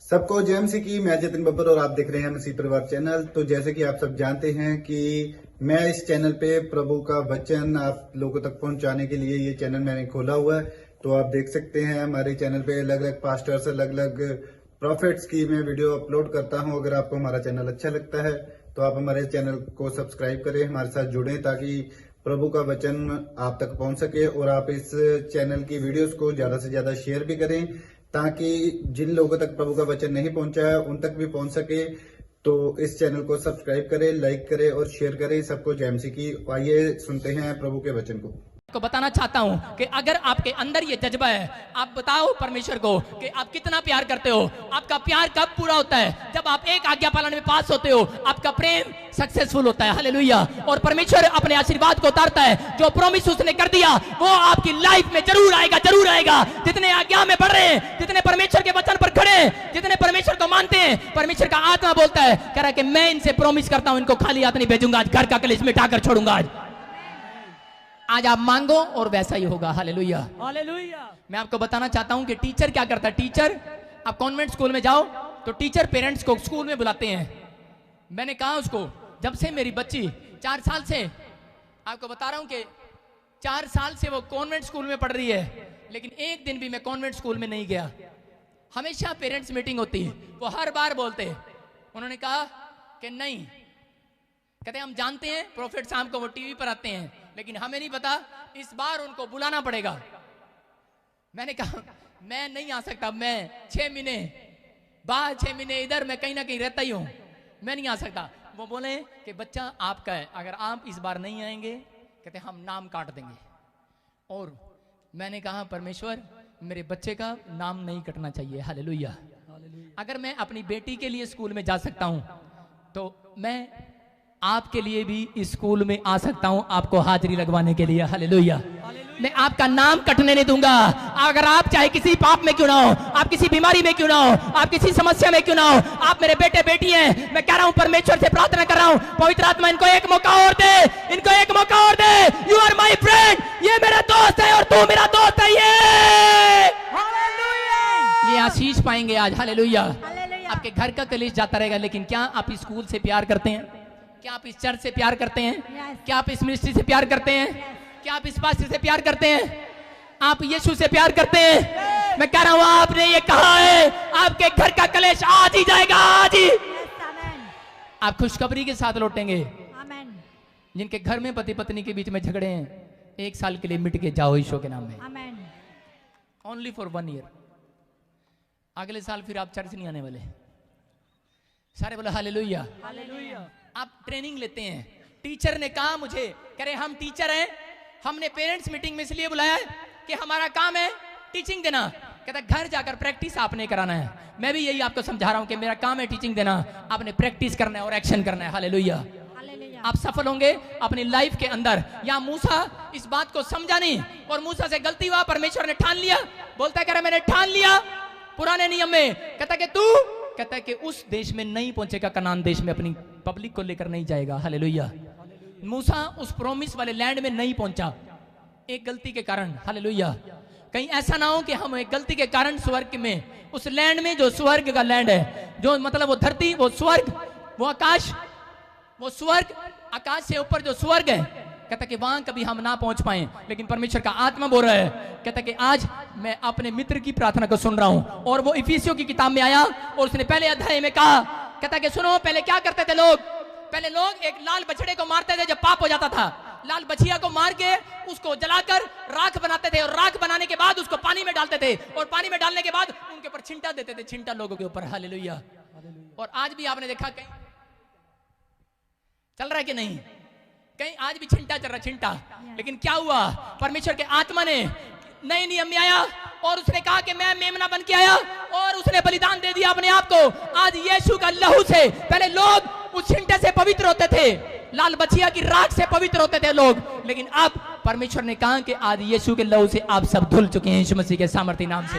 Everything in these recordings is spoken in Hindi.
सबको जय मसीह की। मैं जतिन बब्बर और आप देख रहे हैं मसीह परिवार चैनल। तो जैसे कि आप सब जानते हैं कि मैं इस चैनल पे प्रभु का वचन आप लोगों तक पहुंचाने के लिए ये चैनल मैंने खोला हुआ है। तो आप देख सकते हैं हमारे चैनल पे अलग अलग पास्टर्स, अलग अलग प्रॉफिट्स की मैं वीडियो अपलोड करता हूं। अगर आपको हमारा चैनल अच्छा लगता है तो आप हमारे चैनल को सब्सक्राइब करें, हमारे साथ जुड़ें ताकि प्रभु का वचन आप तक पहुंच सके। और आप इस चैनल की वीडियोस को ज्यादा से ज्यादा शेयर भी करें ताकि जिन लोगों तक प्रभु का वचन नहीं पहुंचा है उन तक भी पहुंच सके। तो इस चैनल को सब्सक्राइब करें, लाइक करें और शेयर करें। सबको जय मसीह की। आइए सुनते हैं प्रभु के वचन को। को बताना चाहता हूं कि अगर आपके अंदर ये जज्बा है, आप बताओ परमेश्वर को कि आप कितना प्यार करते हो। आपका प्यार कब पूरा होता है? जब आप एक आज्ञा पालन में पास होते हो। आपका प्रेम सक्सेसफुल होता है। हालेलुया। और परमेश्वर अपने आशीर्वाद को उतारता है। जो प्रॉमिस उसने कर दिया वो आपकी लाइफ में जरूर आएगा, जरूर आएगा। जितने आज्ञा में बढ़ रहे हैं, जितने परमेश्वर के वचन पर खड़े हैं, जितने परमेश्वर को मानते हैं, परमेश्वर का आत्मा बोलता है, कह रहा है कि मैं इनसे प्रॉमिस करता हूं, इनको खाली हाथ नहीं भेजूंगा, आज घर का कलेश मिटाकर छोड़ूंगा। आज आप मांगो और वैसा ही होगा। Hallelujah, hallelujah. मैं आपको बताना चाहता हूं कि टीचर क्या करता है। टीचर, आप कॉन्वेंट स्कूल में जाओ तो टीचर पेरेंट्स को स्कूल में बुलाते हैं। मैंने कहा उसको, जब से मेरी बच्ची 4 साल से, आपको बता रहा हूं कि 4 साल से वो कॉन्वेंट स्कूल में पढ़ रही है, लेकिन एक दिन भी मैं कॉन्वेंट स्कूल में नहीं गया। हमेशा पेरेंट्स मीटिंग होती है, वो हर बार बोलते। उन्होंने कहा कि नहीं, कहते हम जानते हैं प्रोफेट साहब को वो टीवी पर आते हैं, लेकिन हमें नहीं पता, इस बार उनको बुलाना पड़ेगा। मैंने कहा मैं नहीं आ सकता, मैं 6 महीने बाहर, 6 महीने इधर, मैं कहीं ना कहीं रहता ही हूं, मैं नहीं आ सकता। वो बोले कि बच्चा आपका है, अगर आप इस बार नहीं आएंगे, कहते हम नाम काट देंगे। और मैंने कहा परमेश्वर, मेरे बच्चे का नाम नहीं कटना चाहिए। हालेलुया। अगर मैं अपनी बेटी के लिए स्कूल में जा सकता हूं तो मैं आपके लिए भी इस स्कूल में आ सकता हूं, आपको हाजिरी लगवाने के लिए। हालेलुया। मैं आपका नाम कटने नहीं दूंगा। अगर आप चाहे किसी पाप में क्यों ना हो, आप किसी बीमारी में क्यों ना हो, आप किसी समस्या में क्यों ना हो, आप मेरे बेटे बेटी हैं। मैं कह रहा हूं, परमेश्वर से प्रार्थना कर रहा हूं, पवित्र आत्मा इनको एक मौका और दे, इनको एक मौका और दे। यू आर माई फ्रेंड, ये मेरा दोस्त है और तू मेरा दोस्त है। ये आशीष पाएंगे आज। हालेलुया। आपके घर का कलेश जाता रहेगा, लेकिन क्या आप इस स्कूल से प्यार करते हैं? क्या आप इस चर्च से प्यार करते हैं? क्या आप इस मिनिस्ट्री से प्यार करते हैं? क्या आप इस पास्टर से प्यार करते हैं? आप यीशु से प्यार करते हैं? मैं कह रहा हूं, आपने ये कहा है, आपके घर का कलेश आज ही जाएगा, आज ही। आप खुशखबरी के साथ लौटेंगे। जिनके घर में पति पत्नी के बीच में झगड़े हैं, 1 साल के लिए मिट के जाओ यीशु के नाम में। Only for 1 year. अगले साल फिर आप चर्च नहीं आने वाले। सारे बोले हालेलुया, हालेलुया। आप ट्रेनिंग लेते हैं। टीचर ने कहा मुझे, कह रहे हम टीचर हैं, हमने पेरेंट्स मीटिंग में इसलिए बुलाया है कि हमारा काम है टीचिंग देना। कहता घर जाकर प्रैक्टिस आपने कराना है। मैं भी यही आपको समझा रहा हूं कि मेरा काम है टीचिंग देना, आपने प्रैक्टिस करना है और एक्शन करना है। हालेलुया। आप सफल होंगे अपनी लाइफ के अंदर। या मूसा इस बात को समझा नहीं और मूसा से गलती हुआ, परमेश्वर ने ठान लिया। बोलता है, कह रहा मैंने ठान लिया पुराने नियम में। कहता कि तू, कहता है कि उस देश में नहीं पहुंचेगा, कनान देश में अपनी पब्लिक को लेकर नहीं जाएगा। हालेलुया। मूसा उस प्रॉमिस वाले लैंड में नहीं पहुंचा, एक गलती के कारण। हालेलुया। कहीं ऐसा ना हो कि हम एक गलती के कारण स्वर्ग में, उस लैंड में जो स्वर्ग का लैंड है, जो मतलब वो धरती, वो स्वर्ग, वो आकाश, वो स्वर्ग, आकाश से ऊपर जो स्वर्ग है, कहता कि वहां कभी हम ना पहुंच पाए। लेकिन परमेश्वर का आत्मा बोल रहा है, कहता कि आज मैं अपने मित्र की प्रार्थना को सुन रहा हूं। और वो इफिसियों की किताब में आया और उसने पहले अध्याय में कहा, कहता कि सुनो, पहले क्या करते थे लोग? पहले लोग एक लाल बछड़े को मारते थे जब पाप हो जाता था। लाल बछिया को मार के उसको जलाकर राख बनाते थे और राख बनाने के बाद उसको पानी में डालते थे और पानी में डालने के बाद उनके ऊपर छिंटा देते थे, छिंटा लोगों के ऊपर। हालेलुया। और आज भी आपने देखा कहीं चल रहा है कि नहीं? कहीं आज भी छिंटा चल रहा, छिंटा। लेकिन क्या हुआ? परमेश्वर के आत्मा ने नए नियम में आया और उसने कहा कि मैं मेमना बन के आया और उसने बलिदान दे दिया अपने आप को। आज यीशु का लहू से, पहले लोग उस छिंटे से पवित्र होते थे, लाल बछिया की राख से पवित्र होते थे लोग, लेकिन अब परमेश्वर ने कहा कि आज यीशु के लहू से आप सब धुल चुके हैं, यीशु मसीह के सामर्थ्य नाम से।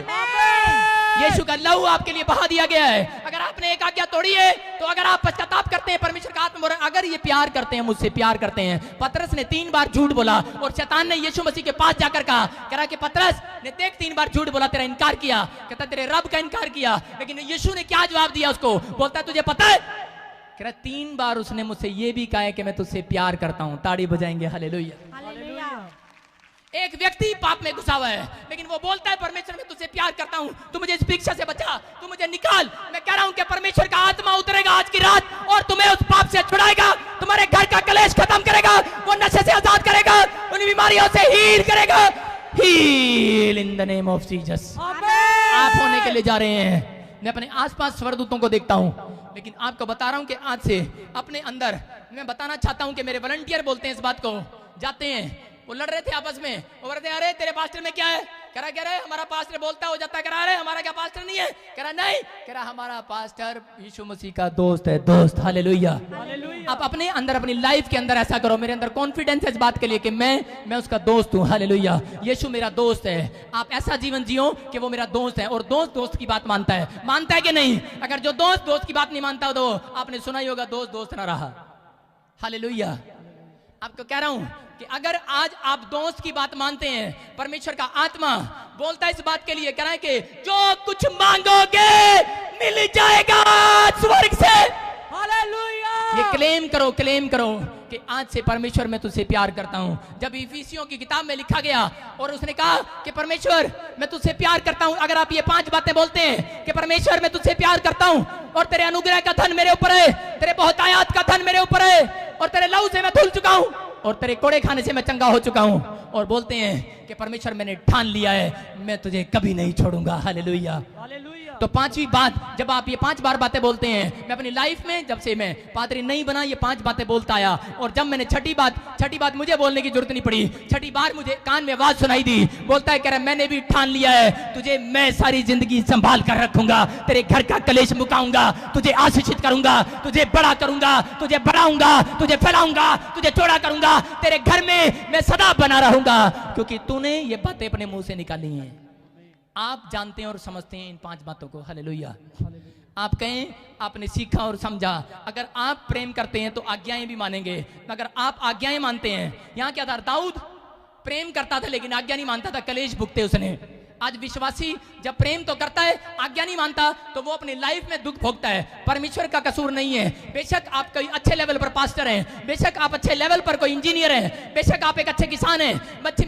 यीशु का लहू आपके लिए बहा दिया गया है। अगर आपने एक आज्ञा तोड़ी है, तो अगर आप पश्चाताप करते हैं, परमेश्वर का आत्मा बोल रहा है, अगर ये प्यार करते हैं, मुझसे प्यार करते हैं। पतरस ने 3 बार झूठ बोला और शैतान ने यीशु मसीह के पास जाकर कहा, कह रहा कि पतरस ने देख 3 बार झूठ बोला, तेरा इनकार किया, कहता तेरे रब का इनकार किया। लेकिन यीशु ने क्या जवाब दिया उसको? बोलता है तुझे पता है, कह रहा 3 बार उसने मुझसे ये भी कहा है कि मैं तुझसे प्यार करता हूं। ताड़ी बजाएंगे हालेलुया। एक व्यक्ति पाप में घुसा हुआ है, लेकिन वो बोलता है परमेश्वर मैं तुझसे प्यार करता हूं, तू मुझे इस भिक्षा से बचा, तू मुझे निकाल। मैं कह रहा हूं कि परमेश्वर का आत्मा उतरेगा आज की रात और तुम्हें उस पाप से छुड़ाएगा, तुम्हारे घर का कलेश खत्म करेगा, वो नशे से आजाद करेगा, उन बीमारियों से हील करेगा। Heal in the name of Jesus. आप होने के लिए जा रहे हैं। मैं अपने आसपास स्वर्गदूतों को देखता हूं, लेकिन आपको बता रहा हूं कि आज से अपने अंदर मैं बताना चाहता हूं कि मेरे वॉलंटियर बोलते हैं इस बात को, जाते हैं, वो लड़ रहे थे आपस में, वो बोलते हैं अरे तेरे पास्टर में क्या है, कह रहा हमारा पास्टर बोलता हो जाता है, कह रहा अरे हमारा क्या पास्टर नहीं है, कह रहा नहीं, कह रहा हमारा पास्टर यीशु मसीह का दोस्त है, दोस्त। हालेलुया। आप अपने अंदर अपनी लाइफ के अंदर ऐसा करो, मेरे अंदर कॉन्फिडेंस है इस बात के लिए कि मैं उसका दोस्त हूँ। हालेलुया। यीशु मेरा दोस्त है। आप ऐसा जीवन जियो कि वो मेरा दोस्त है और दोस्त दोस्त की बात मानता है कि नहीं? अगर जो दोस्त दोस्त की बात नहीं मानता तो आपने सुना ही होगा दोस्त दोस्त ना रहा। हालेलुया। आपको कह रहा हूं कि अगर आज आप दोस्त की बात मानते हैं, परमेश्वर का आत्मा बोलता है इस बात के लिए, कह रहा है कि जो कुछ मांगोगे मिल जाएगा स्वर्ग से। हालेलुया। ये क्लेम करो कि आज से परमेश्वर मैं तुझसे प्यार करता हूं। जब इफिसियों की किताब में लिखा गया और उसने कहा कि परमेश्वर मैं तुझसे प्यार करता हूं, अगर आप ये 5 बातें बोलते हैं कि परमेश्वर मैं तुझसे प्यार करता हूं और तेरे अनुग्रह का धन मेरे ऊपर है, तेरे बहुतायात का धन मेरे ऊपर है, और तेरे लहू से मैं धुल चुका हूं और तेरे कोड़े खाने से मैं चंगा हो चुका हूं, और बोलते हैं कि परमेश्वर मैंने ठान लिया है मैं तुझे कभी नहीं छोड़ूंगा। हालेलुया। तो 5वीं बात, जब आप ये 5 बार बातें बोलते हैं, मैं अपनी लाइफ में जब से मैं पादरी नहीं बना ये 5 बातें बोलता आया, और जब मैंने छठी बात मुझे बोलने की जरूरत नहीं पड़ी, छठी बार मुझे कान में आवाज सुनाई दी, बोलता है कह रहा मैंने भी ठान लिया है तुझे मैं सारी जिंदगी संभाल कर रखूंगा, तेरे घर का कलेश मुकाऊंगा, तुझे आशीषित करूंगा, तुझे बड़ा करूंगा, तुझे बढ़ाऊंगा, तुझे फैलाऊंगा, तुझे चौड़ा करूंगा, तेरे घर में मैं सदा बना रहूंगा, क्योंकि तूने ये बातें अपने मुंह से निकाली हैं। आप जानते हैं और समझते हैं इन 5 बातों को। हालेलुया। आप कहें आपने सीखा और समझा। अगर आप प्रेम करते हैं तो आज्ञाएं भी मानेंगे। अगर आप आज्ञाएं मानते हैं, यहां क्या था, दाऊद प्रेम करता था लेकिन आज्ञा नहीं मानता था, कलेश भुगते उसने। आज विश्वासी जब प्रेम तो करता है, आज्ञा नहीं मानता, तो वो अपनी लाइफ में दुख भोगता है। परमेश्वर का कसूर नहीं है। बेशक आप कोई अच्छे लेवल पर पास्टर हैं, बेशक आप अच्छे लेवल पर कोई इंजीनियर हैं, बेशक आप एक अच्छे किसान हैं,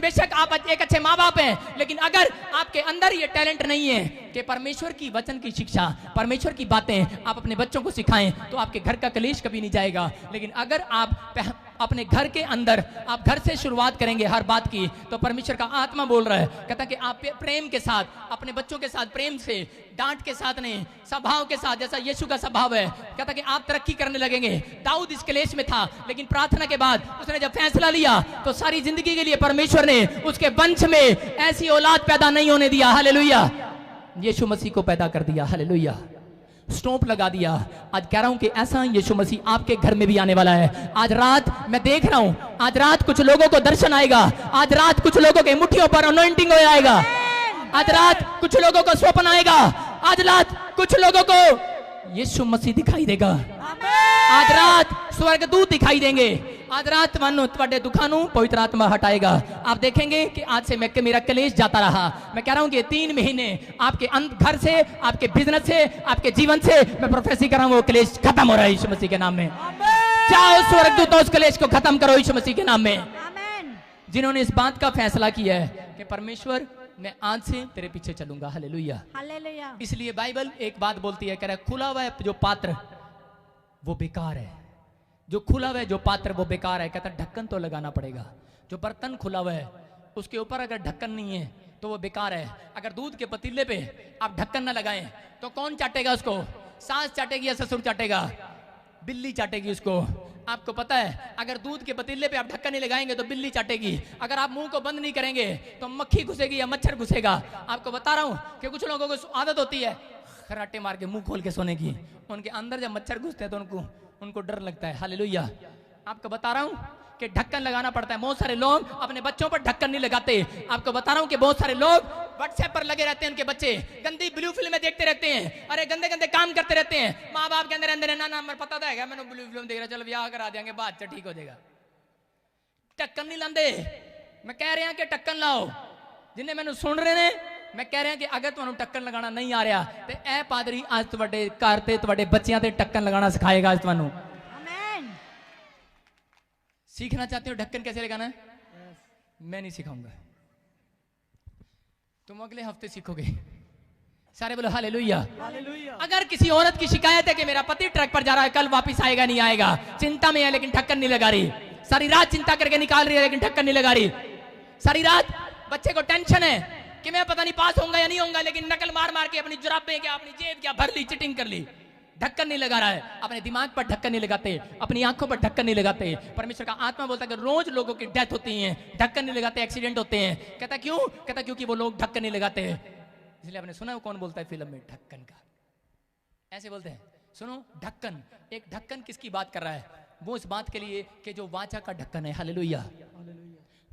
बेशक आप एक अच्छे माँ बाप हैं, लेकिन अगर आपके अंदर ये टैलेंट नहीं है कि परमेश्वर की वचन की शिक्षा, परमेश्वर की बातें आप अपने बच्चों को सिखाएं, तो आपके घर का कलेश कभी नहीं जाएगा। लेकिन अगर आप अपने घर के अंदर आप घर से शुरुआत करेंगे हर बात की, तो परमेश्वर का आत्मा बोल रहा है, कहता कि आप प्रेम के साथ अपने बच्चों के साथ, प्रेम से, डांट के साथ नहीं, स्वभाव के साथ, जैसा यीशु का स्वभाव है, कहता कि आप तरक्की करने लगेंगे। दाऊद इस क्लेश में था, लेकिन प्रार्थना के बाद उसने जब फैसला लिया तो सारी जिंदगी के लिए परमेश्वर ने उसके वंश में ऐसी औलाद पैदा नहीं होने दिया। हालेलुया। यीशु मसीह को पैदा कर दिया। हालेलुया। स्टॉप लगा दिया। आज कह रहा हूं कि ऐसा यीशु मसीह आपके घर में भी आने वाला है। आज रात मैं देख रहा हूं, आज रात कुछ लोगों को दर्शन आएगा, आज रात कुछ लोगों के मुट्ठियों पर अनॉइंटिंग हो जाएगा, आज रात कुछ लोगों को स्वप्न आएगा, आज रात कुछ लोगों को यीशु मसीह दिखाई देगा, आज रात स्वर्गदूत दिखाई देंगे, आज रात मानो तुम्हारे दुखानों पवित्र आत्मा हटाएगा। आप देखेंगे कि आज से मेरा कलेश जाता रहा। मैं कह रहा हूं कि 3 महीने आपके घर से, आपके बिजनेस से, आपके जीवन से मैं प्रोफेसी कर रहा हूं, वो कलेश खत्म हो रहा है यीशु मसीह के नाम में। जाओ स्वर्गदूतों उस कलेश को खत्म करो यीशु मसीह के नाम में। जिन्होंने इस बात का फैसला किया है कि परमेश्वर मैं आज से तेरे पीछे चलूंगा। हालेलुया। हालेलुया। इसलिए बाइबल एक बात बोलती है, कह रहा है खुला हुआ है जो पात्र वो बेकार है, जो खुला हुआ है जो पात्र वो बेकार है। कहता ढक्कन तो लगाना पड़ेगा। जो बर्तन खुला हुआ है उसके ऊपर अगर ढक्कन नहीं है तो वो बेकार है। अगर दूध के पतीले पे आप ढक्कन ना लगाएं तो कौन चाटेगा उसको? सास चाटेगी या ससुर चाटेगा? बिल्ली चाटेगी उसको। आपको पता है अगर दूध के पतीले पे आप ढक्कन नहीं लगाएंगे तो बिल्ली चाटेगी। अगर आप मुंह को बंद नहीं करेंगे तो मक्खी घुसेगी या मच्छर घुसेगा। आपको बता रहा हूं कि कुछ लोगों को आदत होती है खराटे मार के मुंह खोल के सोने की, उनके अंदर जब मच्छर घुसते हैं तो उनको डर लगता है। हालेलुया। आपको बता रहा हूं कि ढक्कन लगाना पड़ता है। बहुत सारे लोग अपने बच्चों पर ढक्कन नहीं लगाते। आपको बता रहा हूं कि बहुत सारे लोग व्हाट्सएप पर लगे रहते हैं, उनके बच्चे गंदी ब्लू फिल्में देखते रहते हैं, अरे गंदे गंदे काम करते रहते हैं। माँ बाप के अंदर अंदर ना मेरे पता था है मैंने ब्लू फिल्म देख रहा, चलो ब्याह करा देंगे, बात से ठीक हो जाएगा। ढक्कन नहीं लाते। मैं कह रहा कि ढक्कन लाओ। जिन्हें मैंने सुन रहे ने, मैं कह रहा कि अगर तुहानू ढक्कन लगाना नहीं आ रहा तो ए पादरी आज तुहाडे घर ते तुहाडे बच्चियां ते ढक्कन लगाना सिखाएगा। आज तुहानू सीखना चाहते हो ढक्कन कैसे लगाना है? मैं नहीं सिखाऊंगा, तुम अगले हफ्ते सीखोगे। सारे बोलो हालेलुया। अगर किसी औरत की शिकायत है कि मेरा पति ट्रक पर जा रहा है, कल वापस आएगा नहीं आएगा, चिंता में है लेकिन ढक्कन नहीं लगा रही, सारी रात चिंता करके निकाल रही है लेकिन ढक्कन नहीं लगा रही, सारी रात बच्चे को टेंशन है कि मैं पता नहीं पास होऊंगा या नहीं होऊंगा, लेकिन नकल मार मार के अपनी जुराबें क्या अपनी जेब क्या भर ली, चिटिंग कर ली, ढक्कन नहीं लगा रहा है। अपने दिमाग पर ढक्कन नहीं लगाते, अपनी आंखों पर ढक्कन नहीं लगाते। परमेश्वर का आत्मा बोलता है कि रोज लोगों की डेथ होती है, ढक्कन नहीं लगाते, एक्सीडेंट होते हैं। कहता क्यों? कहता क्योंकि वो लोग ढक्कन नहीं लगाते। इसलिए आपने सुना वो कौन बोलता है फिल्म में ढक्कन का, ऐसे बोलते हैं। सुनो ढक्कन, एक ढक्कन किसकी बात कर रहा है? वो इस बात के लिए कि जो वाचा का ढक्कन है, हालेलुया,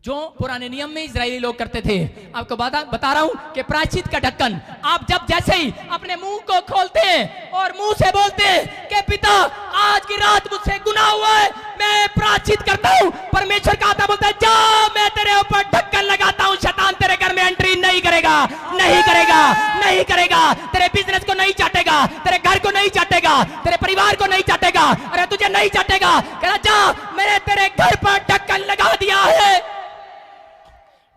जो पुराने नियम में इजरायली लोग करते थे। आपको बता रहा हूं कि प्रायश्चित का ढक्कन, आप जब जैसे ही अपने मुंह को खोलते हैं और मुंह से बोलते हैं कि पिता आज की रात मुझसे गुनाह हुआ है, मैं प्रायश्चित करता हूं, परमेश्वर का आत्मा बोलता है जा मैं तेरे ऊपर ढक्कन लगाता हूं, शैतान तेरे घर में एंट्री नहीं करेगा, नहीं करेगा, नहीं करेगा, तेरे बिजनेस को नहीं चाटेगा, तेरे घर को नहीं चाटेगा, तेरे परिवार को नहीं चाटेगा, अरे तुझे नहीं चाटेगा। कह रहा जा मैंने तेरे घर पर ढक्कन लगा दिया है।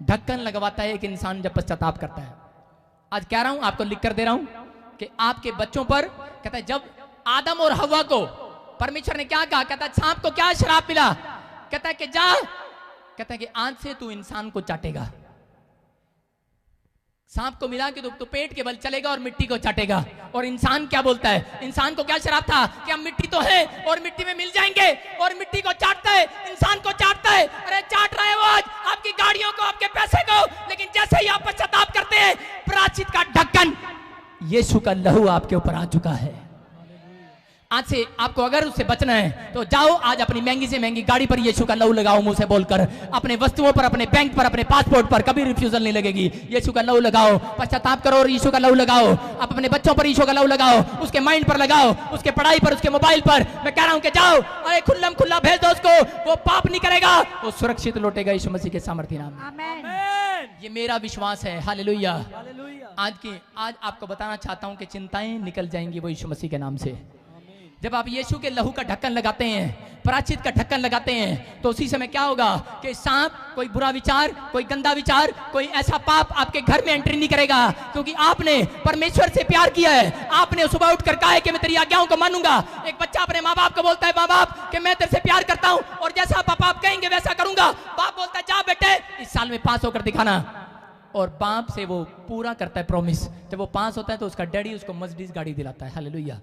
ढक्कन लगवाता है एक इंसान जब पश्चाताप करता है। आज कह रहा हूं, आपको लिख कर दे रहा हूं कि आपके बच्चों पर, कहता है जब आदम और हव्वा को परमेश्वर ने क्या कहा, कहता है सांप को क्या श्राप मिला, कहता है कि जा, कहता है कि आज से तू इंसान को चाटेगा। सांप को मिला कि तो पेट के बल चलेगा और मिट्टी को चाटेगा। और इंसान क्या बोलता है? इंसान को क्या श्राप था कि हम मिट्टी तो है और मिट्टी में मिल जाएंगे, और मिट्टी को चाटता है, इंसान को चाटता है। अरे चाट रहे हो आज आपकी गाड़ियों को, आपके पैसे को, लेकिन जैसे ही आप पश्चाताप करते हैं, प्रायश्चित का ढक्कन यीशु का लहू आपके ऊपर आ चुका है। आज से आपको अगर उससे बचना है तो जाओ आज अपनी महंगी से महंगी गाड़ी पर यीशु का लहू लगाओ, मुंह से बोलकर, अपने वस्तुओं पर, अपने बैंक पर, अपने पासपोर्ट पर कभी रिफ्यूजल नहीं लगेगी। यीशु का लहू लगाओ, पश्चाताप करो और यीशु का लहू लगाओ। आप अपने बच्चों पर यीशु का लहू लगाओ, उसके माइंड पर लगाओ, उसके पढ़ाई पर, उसके मोबाइल पर। मैं कह रहा हूं कि जाओ, अरे खुल्लम खुल्ला भेज दो उसको, वो पाप नहीं करेगा, वो सुरक्षित लौटेगा यीशु मसीह के सामर्थ्य नाम में। ये मेरा विश्वास है। हालेलुया। आज आपको बताना चाहता हूं कि चिंताएं निकल जाएंगी वो यीशु मसीह के नाम से। जब आप यीशु के लहू का ढक्कन लगाते हैं, प्रायश्चित का ढक्कन लगाते हैं, तो उसी समय क्या होगा कि सांप, कोई बुरा विचार, कोई गंदा विचार, कोई ऐसा पाप आपके घर में एंट्री नहीं करेगा, क्योंकि आपने परमेश्वर से प्यार किया है। आपने सुबह उठकर कहा है कि मैं तेरी आज्ञाओं को मानूंगा। एक बच्चा अपने माँ बाप को बोलता है, माँ बाप कि मैं तेरे से प्यार करता हूं और जैसा पापा आप कहेंगे वैसा करूंगा। बाप बोलता है जा बेटे इस साल में पास होकर दिखाना, और बाप से वो पूरा करता है प्रॉमिस। जब वो पास होता है तो उसका डैडी उसको मर्सिडीज गाड़ी दिलाता है। हालेलुया।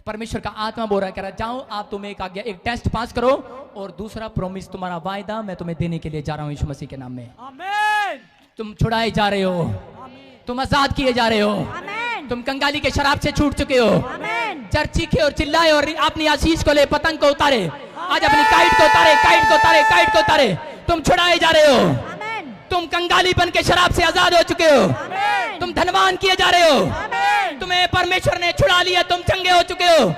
परमेश्वर का आत्मा बोल रहा है, कह रहा जाओ आप तुम्हें एक आज्ञा, एक टेस्ट पास करो, और दूसरा प्रॉमिस, तुम्हारा वायदा मैं तुम्हें देने के लिए जा रहा हूं यीशु मसीह के नाम में। आमीन। तुम छुड़ाए जा रहे हो, तुम आजाद किए जा रहे हो, तुम कंगाली के शराब से छूट चुके हो। चर्च चीखे और चिल्लाए और अपनी आशीष को ले, पतंग को उतारे, आज अपनी काइट को उतारे, काइट को उतारे, काइट को उतारे। तुम छुड़ाए जा रहे हो, तुम कंगाली बन के शराब से आजाद हो चुके हो, तुम धनवान किए जा रहे हो, तुम्हें परमेश्वर ने छुड़ा लिया, तुम चंगे हो चुके हो।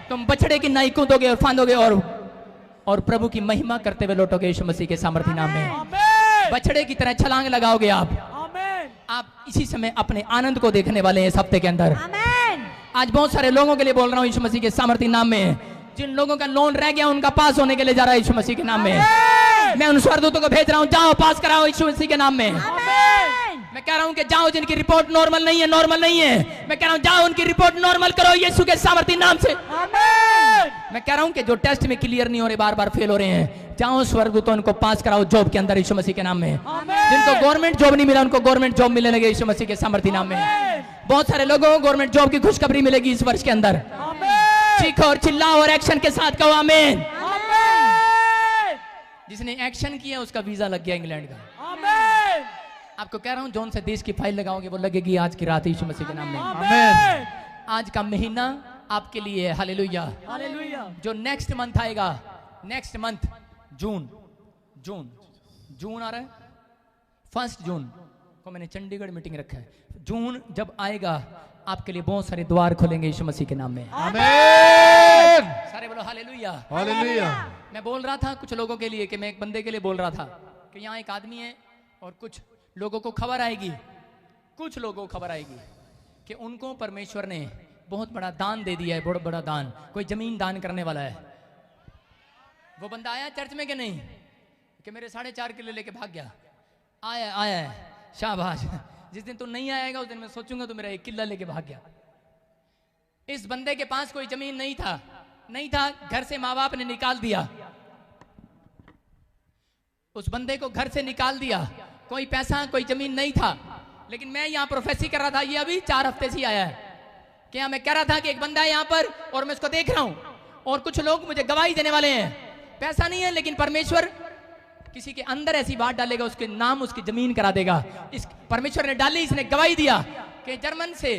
तुम बछड़े की नाई कूदोगे और फांदोगे और प्रभु की महिमा करते हुए लौटोगे यीशु मसीह के सामर्थ्य नाम में। बछड़े की तरह छलांग लगाओगे आप इसी समय अपने आनंद को देखने वाले हैं इस हफ्ते के अंदर। आज बहुत सारे लोगों के लिए बोल रहा हूँ यीशु मसीह के सामर्थ्य नाम में। जिन लोगों का लोन रह गया उनका पास होने के लिए जा रहा है यीशु मसीह के नाम में। मैं उन स्वर्गदूतों को भेज रहा हूँ, जाओ पास कराओ यीशु मसीह के नाम में। मैं कह रहा हूं कि जाओ जिनकी रिपोर्ट नॉर्मल नहीं है, नॉर्मल नहीं है, मैं कह रहा हूं जाओ उनकी रिपोर्ट नॉर्मल करो यीशु के सामर्थ्य नाम से। मैं कह रहा हूं कि जो टेस्ट में क्लियर नहीं हो रहे, बार बार फेल हो रहे हैं, जाओ स्वर्गदूतों उनको पास कराओ जॉब के अंदर यीशु मसीह के नाम में। जिनको गवर्नमेंट जॉब नहीं मिला उनको गवर्नमेंट जॉब मिलने लगे यीशु मसीह के सामर्थ्य नाम में। बहुत सारे लोगों को गवर्नमेंट जॉब की खुशखबरी मिलेगी इस वर्ष के अंदर। चीखो और चिल्लाओ और एक्शन के साथ कहो आमीन। जिसने एक्शन किया उसका वीजा लग गया इंग्लैंड का। आपको कह रहा हूं जौन से देश की फाइल लगाओगे वो लगेगी आज की रात यीशु मसीह के नाम में। आमीन। आज का महीना आपके लिए है। हालेलुया। हालेलुया। जो नेक्स्ट मंथ आएगा, नेक्स्ट मंथ जून जून जून आ रहा है, 1 जून को मैंने चंडीगढ़ मीटिंग रखा है। जून जब आएगा आपके लिए बहुत सारे द्वार खुलेंगे यीशु मसीह के नाम में। आमीन। सारे बोलो हालेलुया। हालेलुया। मैं बोल रहा था कुछ लोगों के लिए कि मैं एक बंदे के लिए बोल रहा था कि यहाँ एक आदमी है और कुछ लोगों को खबर आएगी, कुछ लोगों को खबर आएगी कि उनको परमेश्वर ने बहुत बड़ा दान दे दिया है, बहुत बड़ा दान, कोई जमीन दान करने वाला है। वो बंदा आया चर्च में कि नहीं कि मेरे 4.5 किलो लेके भाग गया। आया है, शाबाश। जिस दिन तू नहीं आएगा उस दिन मैं सोचूंगा तू मेरा 1 किला लेके भाग गया। इस बंदे के पास कोई जमीन नहीं था, घर से माँ बाप ने निकाल दिया, उस बंदे को घर से निकाल दिया, कोई पैसा कोई जमीन नहीं था। लेकिन मैं यहाँ प्रोफेसी कर रहा था, ये अभी 4 हफ्ते से ही आया है। क्या मैं कह रहा था कि एक बंदा है यहाँ पर और मैं उसको देख रहा हूं और कुछ लोग मुझे गवाही देने वाले हैं। पैसा नहीं है लेकिन परमेश्वर किसी के अंदर ऐसी बात डालेगा, उसके नाम उसकी जमीन करा देगा। इस परमेश्वर ने डाली, इसने गवाही दिया कि जर्मन से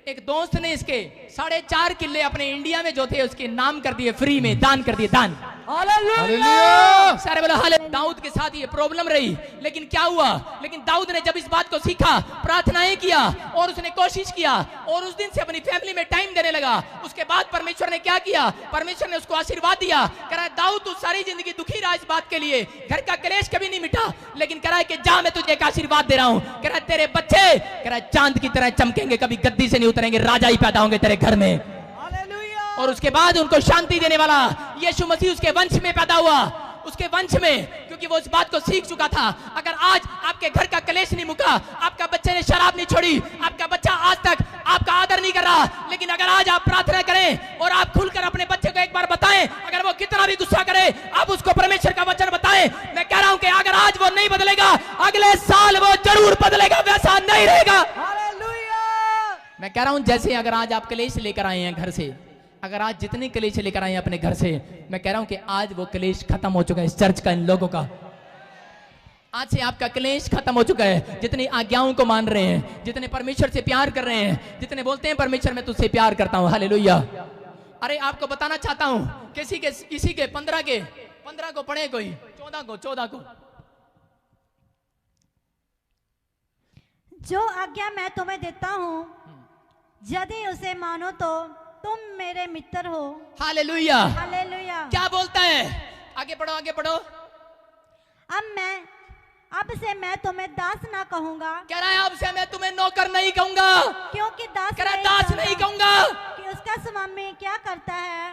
एक दोस्त ने इसके 4.5 किले अपने इंडिया में जो थे उसके नाम कर दिए, फ्री में दान कर दिए, दान। हालेलुया। सारे बोलो हाले। दाऊद के साथ ये प्रॉब्लम रही, लेकिन क्या हुआ? लेकिन दाऊद ने जब इस बात को सीखा, प्रार्थनाएं किया और उसने कोशिश किया और उस दिन से अपनी फैमिली में टाइम देने लगा। उसके बाद परमेश्वर ने क्या किया? परमेश्वर ने उसको आशीर्वाद दिया। कह रहा है दाऊद तू सारी जिंदगी दुखी रहा इस बात के लिए, घर का क्लेश कभी नहीं मिटा, लेकिन कह रहा है कि जा मैं तुझे एक आशीर्वाद दे रहा हूं। कह रहा है तेरे बच्चे कह रहा है चांद की तरह चमकेंगे, कभी गद्दी से नहीं उतरेंगे, राजा ही पैदा होंगे तेरे घर में। और उसके बाद उनको शांति देने वाला यीशु मसीह उसके वंश में पैदा हुआ, उसके वंश में, क्योंकि वो इस बात को सीख चुका था। अगर आज आपके घर का कलेश नहीं मुका, आपका बच्चे ने शराब नहीं छोड़ी, आपका बच्चा आज तक आपका आदर नहीं कर रहा, लेकिन अगर आज आप प्रार्थना करें और आप खुलकर अपने बच्चे को एक बार बताएं, अगर वो कितना भी गुस्सा करे आप उसको परमेश्वर का वचन बताएं। मैं कह रहा हूं कि अगर आज वो नहीं बदलेगा, अगले साल वो जरूर बदलेगा, वैसा नहीं रहेगा। मैं कह रहा हूं जैसे अगर आज आप कलेश लेकर आए हैं घर से, अगर आज जितने कलेश लेकर आए हैं अपने घर से, मैं कह रहा हूं कि आज वो कलेश खत्म हो चुका है इस चर्च का, इन लोगों का। आज से आपका कलेश खत्म हो चुका है। जितनी आज्ञाओं को मान रहे हैं, जितने परमेश्वर से प्यार कर रहे हैं, जितने बोलते हैं परमेश्वर मैं तुझसे प्यार करता हूं, हालेलुया। अरे आपको बताना चाहता हूं, किसी के 15 को पढ़े, कोई 14 को जो आज्ञा मैं तुम्हें देता हूँ यदि उसे मानो तो तुम मेरे मित्र हो। हालेलुया। हालेलुया। क्या बोलता है? आगे पढ़ो, आगे पढ़ो। अब से मैं तुम्हें दास ना कहूंगा। कह रहा है अब से मैं तुम्हें नौकर नहीं कहूंगा, क्योंकि दास नहीं कहूंगा कि उसका स्वामी क्या करता है,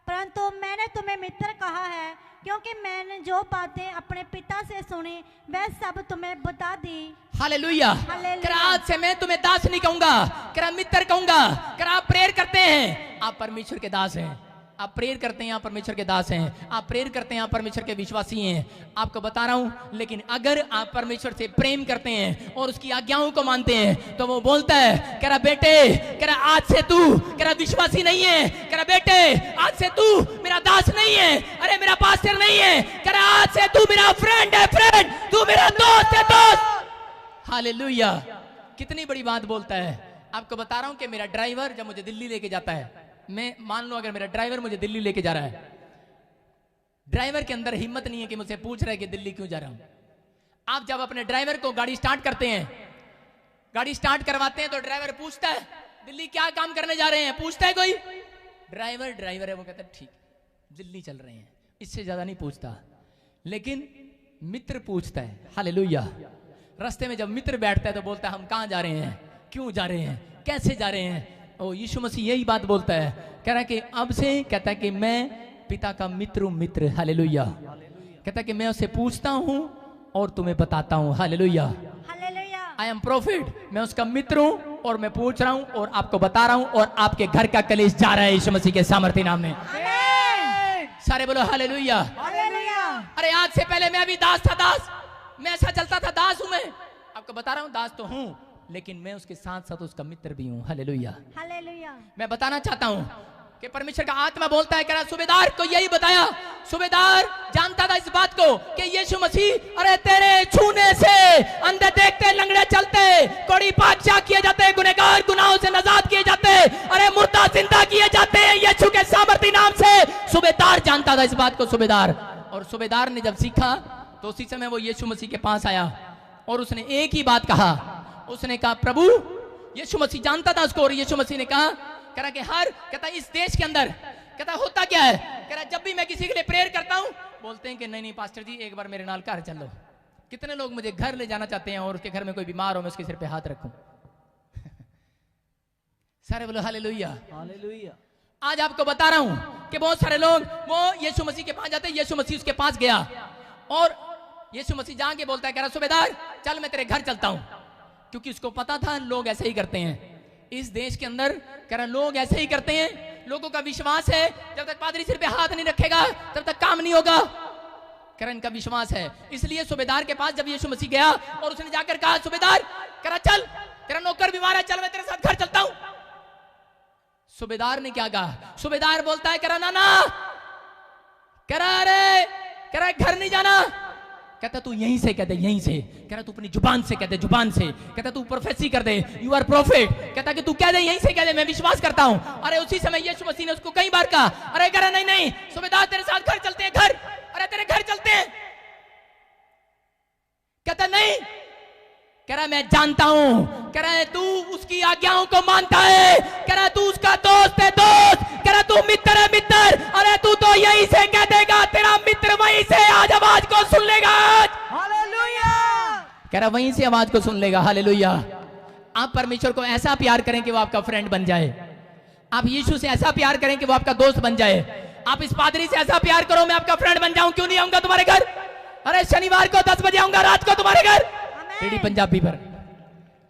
परंतु मैंने तुम्हें मित्र कहा है, क्योंकि मैंने जो बातें अपने पिता से सुनी वह सब तुम्हें बता दी। हालेलुया। आज से मैं तुम्हें दास नहीं कहूंगा, मित्र कहूंगा। आप प्रेयर करते हैं, आप परमेश्वर के दास हैं। आप प्रेयर करते हैं, आप परमेश्वर के दास हैं। आप प्रेयर करते हैं, आप परमेश्वर के विश्वासी हैं। आपको बता रहा हूं, लेकिन अगर आप परमेश्वर से प्रेम करते हैं और उसकी आज्ञाओं को मानते हैं, तो वो बोलता है, कह रहा बेटे, आज से तू विश्वासी नहीं है, बेटे आज से तू मेरा दास नहीं है, अरे मेरा पास्टर नहीं है, कह रहा आज से तू मेरा फ्रेंड है, फ्रेंड, तू मेरा दोस्त है, दोस्त। हालेलुया। कितनी बड़ी बात बोलता है। आपको बता रहा हूं कि मेरा ड्राइवर जब मुझे दिल्ली लेके जाता है, मैं मान लो अगर मेरा ड्राइवर मुझे दिल्ली लेके जा रहा है, ड्राइवर के अंदर हिम्मत नहीं है कि मुझसे पूछ रहा है कि दिल्ली क्यों जा रहा हूं। आप जब अपने ड्राइवर को गाड़ी स्टार्ट करते हैं, गाड़ी स्टार्ट करवाते हैं, तो ड्राइवर पूछता है दिल्ली क्या काम करने जा रहे हैं, पूछता है कोई? ड्राइवर है, वो कहता है ठीक दिल्ली चल रहे हैं, इससे ज्यादा नहीं पूछता। लेकिन मित्र पूछता है। हालेलुया। रास्ते में जब मित्र बैठता है तो बोलता है हम कहां जा रहे हैं, क्यों जा रहे हैं, कैसे जा रहे हैं। ओ यीशु मसीह यही बात बोलता है, कह रहा है कि अब से कहता है कि मैं पिता का मित्र हूं, मित्र। हालेलुया। कहता है कि मैं उससे पूछता हूं और तुम्हें बताता हूं। हालेलुया। आई एम प्रॉफिट, मैं उसका मित्र हूं और मैं पूछ रहा हूं और आपको बता रहा हूं, और आपके घर का कलेश जा रहा है यीशु मसीह के सामर्थ्य नाम में। सारे बोलो हालेलुया। अरे आज से पहले मैं भी दास था, दास, मैं ऐसा चलता था, दास हूं मैं। आपको बता रहा हूं दास तो हूं, लेकिन मैं उसके साथ साथ उसका मित्र भी हूं। हालेलुया। हालेलुया। मैं बताना चाहता हूं कि परमेश्वर का आत्मा बोलता है, कह रहा सूबेदार को यही बताया। सूबेदार जानता था इस बात को कि यीशु मसीह, अरे तेरे छूने से अंधे देखते, लंगड़े चलते, कोड़ी बादशाह किए जाते, गुनहगार गुनाहों से नजात किए जाते, अरे मुर्दा जिंदा किए जाते हैं यीशु के सामर्थ्य नाम से। सूबेदार जानता था इस बात को, सूबेदार। और सूबेदार ने जब सीखा तो उसी समय वो यीशु मसीह के पास आया और उसने एक ही बात कहा। उसने कहा प्रभु, यीशु मसीह जानता था उसको, और यीशु मसीह ने कहा कि कहता इस देश के अंदर कहता होता क्या है, कह रहा जब भी मैं किसी के लिए प्रेयर करता हूं बोलते हैं कि नहीं नहीं पास्टर जी एक बार मेरे नाल घर चलो। कितने लोग मुझे घर ले जाना चाहते हैं और उसके घर में कोई बीमार हो मैं उसके सिर पे हाथ रखूं। सारे बोलो हालेलुया। हालेलुया। आज आपको बता रहा हूं कि बहुत सारे लोग वो यीशु मसीह के पास जाते हैं, यीशु मसीह उसके पास गया और यीशु मसीह जाके बोलता है, कह रहा सूबेदार चल मैं तेरे घर चलता हूं, क्योंकि उसको पता था लोग ऐसे ही करते हैं इस देश के अंदर। कह रहा लोग ऐसे ही करते हैं, लोगों का विश्वास है जब तक पादरी सिर पे हाथ नहीं रखेगा तब तक काम नहीं होगा। कह रहा इनका विश्वास है। इसलिए सूबेदार के पास जब यीशु मसीह गया और उसने जाकर कहा सूबेदार, कह रहा चल तेरा नौकर बीमार है, चल मैं तेरे साथ घर चलता हूं। सूबेदार ने क्या कहा, सूबेदार बोलता है, कह रहा ना ना, कह रहा अरे, कह रहा घर नहीं जाना। कहता तू यहीं से कह दे, यहीं से। कह रहा तू अपनी जुबान से कह दे, जुबान से। कहता तू प्रोफेसी कर दे, यू आर प्रॉफिट। कहता कि तू कह दे, यहीं से कह दे, मैं विश्वास करता हूं। अरे उसी समय यीशु मसीह ने उसको कई बार कहा, अरे कह रहा नहीं नहीं सूबेदार तेरे साथ घर चलते हैं, घर, अरे तेरे घर चलते हैं। कहता नहीं, कह रहा मैं जानता हूं, कह रहा है तू उसकी आज्ञाओं को मानता है, कह रहा तू उसका दोस्त है, दोस्त, कह रहा तू मित्र है, मित्र। अरे तू तो यहीं से कह देगा, तेरा मित्र वहीं से आज आवाज को सुन लेगा। हालेलुया। कह रहा वहीं से आवाज को सुन लेगा। हालेलुया। आप परमेश्वर को ऐसा प्यार करें कि वो आपका फ्रेंड बन जाए। आप यीशु से ऐसा प्यार करें कि वो आपका दोस्त बन जाए। आप इस पादरी से ऐसा प्यार करो, मैं आपका फ्रेंड बन जाऊं, क्यों नहीं आऊंगा तुम्हारे घर। अरे शनिवार को 10 बजे आऊंगा रात को तुम्हारे घर, रेडी पंजाबी पर।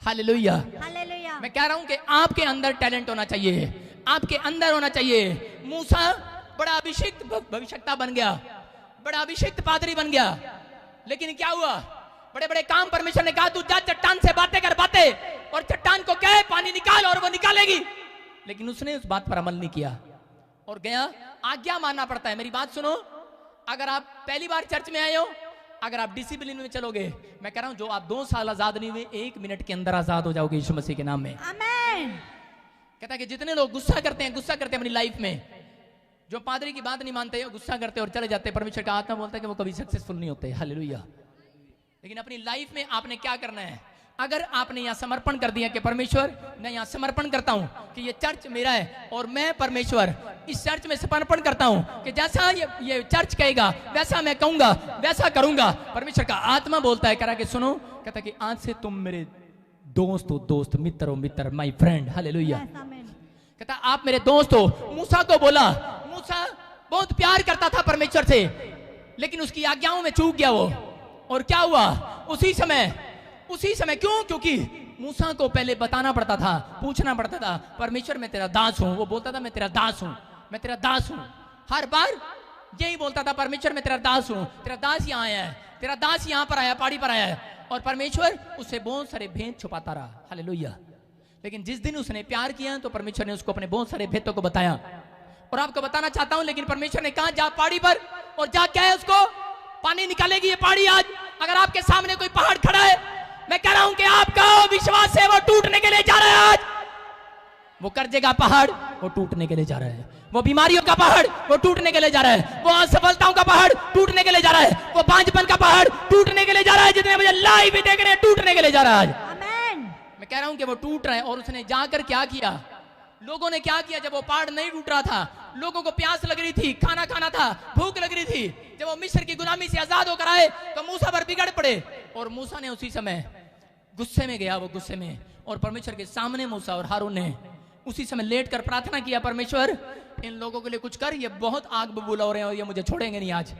हालेलुया। हालेलुया। मैं कह रहा हूं कि आपके अंदर टैलेंट होना चाहिए, आपके अंदर होना चाहिए। मूसा बड़ा अभिषिक्त भविष्यवक्ता बन गया, बड़ा अभिषिक्त पादरी बन गया, लेकिन क्या हुआ, बड़े बड़े काम परमेश्वर ने कहा तू जा चट्टान से बातें कर, बातें, और चट्टान को कहे पानी निकाल और वो निकालेगी, लेकिन उसने उस बात पर अमल नहीं किया और गया। आज्ञा मानना पड़ता है। मेरी बात सुनो, अगर आप पहली बार चर्च में आए हो, अगर आप डिसिप्लिन में चलोगे, मैं कह रहा हूं जो आप 2 साल आजाद नहीं हुए 1 मिनट के अंदर आजाद हो जाओगे यीशु मसीह के नाम में। आमीन। कहता है कि जितने लोग गुस्सा करते हैं अपनी लाइफ में, जो पादरी की बात नहीं मानते, गुस्सा करते और चले जाते हैं, परमेश्वर का आत्मा बोलता है कि वो कभी सक्सेसफुल नहीं होते। हालेलुया। लेकिन अपनी लाइफ में आपने क्या करना है, अगर आपने यहां समर्पण कर दिया कि परमेश्वर मैं यहां समर्पण करता हूं कि ये चर्च मेरा है और मैं परमेश्वर इस चर्च में समर्पण करता हूं कि जैसा ये चर्च कहेगा वैसा मैं कहूंगा, वैसा करूंगा। परमेश्वर का आत्मा बोलता है, करा कि सुनो, कहता कि आज से तुम मेरे दोस्त हो, दोस्त, मित्र हो, मित्र, माय फ्रेंड। हालेलुया। कहता आप मेरे दोस्त हो। मूसा को बोला, मूसा बहुत प्यार करता था परमेश्वर से, लेकिन उसकी आज्ञाओं में चूक गया वो, और क्या हुआ उसी समय क्यों, क्योंकि मूसा को पहले बताना पड़ता था, पूछना पड़ता था, परमेश्वर मैं तेरा दास हूं। वो बोलता था मैं तेरा दास हूं, मैं तेरा दास हूं, हर बार यही बोलता था, परमेश्वर मैं तेरा दास हूं, तेरा दास यहां आया है, तेरा दास यहां पर आया, पहाड़ी पर आया है, और परमेश्वर उससे बहुत सारे भेद छुपाता रहा। हालेलुया। लेकिन जिस दिन उसने प्यार किया तो परमेश्वर ने उसको अपने बहुत सारे भेदों को बताया, और आपको बताना चाहता हूं, लेकिन परमेश्वर ने कहा जा पहाड़ी पर और जा, क्या है उसको पानी निकालेगी ये पहाड़ी। आज अगर आपके सामने कोई पहाड़ खड़ा है, मैं कह रहा हूं कि आपका विश्वास है वो टूटने के लिए जा रहा है। आज वो कर्जे का पहाड़ वो टूटने के लिए जा रहा है, वो बीमारियों का पहाड़ वो टूटने के लिए जा रहा है, वो असफलताओं का पहाड़ टूटने के लिए जा रहा है, वो बांझपन का पहाड़ टूटने के लिए जा रहा है। जितने मुझे लाइव भी देख रहे हैं, टूटने के लिए जा रहा है आज। आमीन। मैं कह रहा हूं कि वो टूट रहा है। और उसने जाकर क्या किया, लोगों ने क्या किया, जब वो पहाड़ नहीं टूट रहा था, लोगों को प्यास लग रही थी, खाना खाना था, भूख लग रही थी, जब वो मिस्र की गुलामी से आजाद होकर आए तो मूसा पर बिगड़ पड़े, और मूसा ने उसी समय गुस्से में गया, वो गुस्से में, और परमेश्वर के सामने मूसा और हारून ने उसी समय लेटकर प्रार्थना किया, परमेश्वर इन लोगों के लिए कुछ कर, ये बहुत आग बबूला हो रहे हैं और ये मुझे छोड़ेंगे नहीं आज।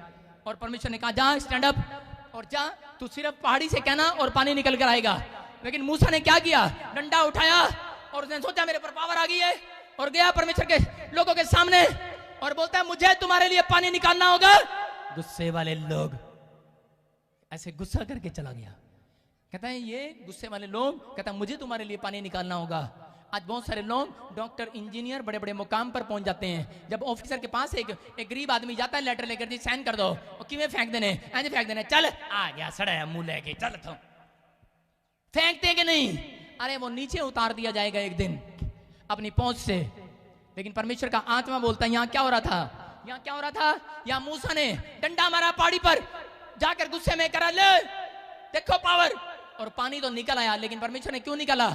और परमेश्वर ने कहा जा स्टैंड अप और जा, तू सिर्फ पहाड़ी से कहना और पानी निकल कर आएगा। लेकिन मूसा ने क्या किया, डंडा उठाया और उसने सोचा मेरे पर पावर आ गई है, और गया परमेश्वर के लोगों के सामने और बोलता है मुझे तुम्हारे लिए पानी निकालना होगा। गुस्से वाले लोग ऐसे गुस्सा करके चला गया। कहता है ये गुस्से वाले लोग, कहता है मुझे तुम्हारे लिए पानी निकालना होगा। आज बहुत सारे लोग डॉक्टर, इंजीनियर, बड़े बड़े मुकाम पर पहुंच जाते हैं, जब ऑफिसर के पास एक गरीब आदमी जाता है लेटर लेकर, जी साइन कर दो, और किवें फेंक देने, ऐसे फेंक देने, चल आ गया सड़ा मुंह लेके, चल तो फेंकते कि नहीं, अरे वो नीचे उतार दिया जाएगा एक दिन अपनी पहुंच से। लेकिन परमेश्वर का आत्मा बोलता है यहाँ क्या हो रहा था, यहाँ क्या हो रहा था? यहाँ मूसा ने डंडा मारा पहाड़ी पर, जाकर गुस्से में करा, ले देखो पावर, और पानी तो निकल आया। लेकिन परमेश्वर ने क्यों निकाला?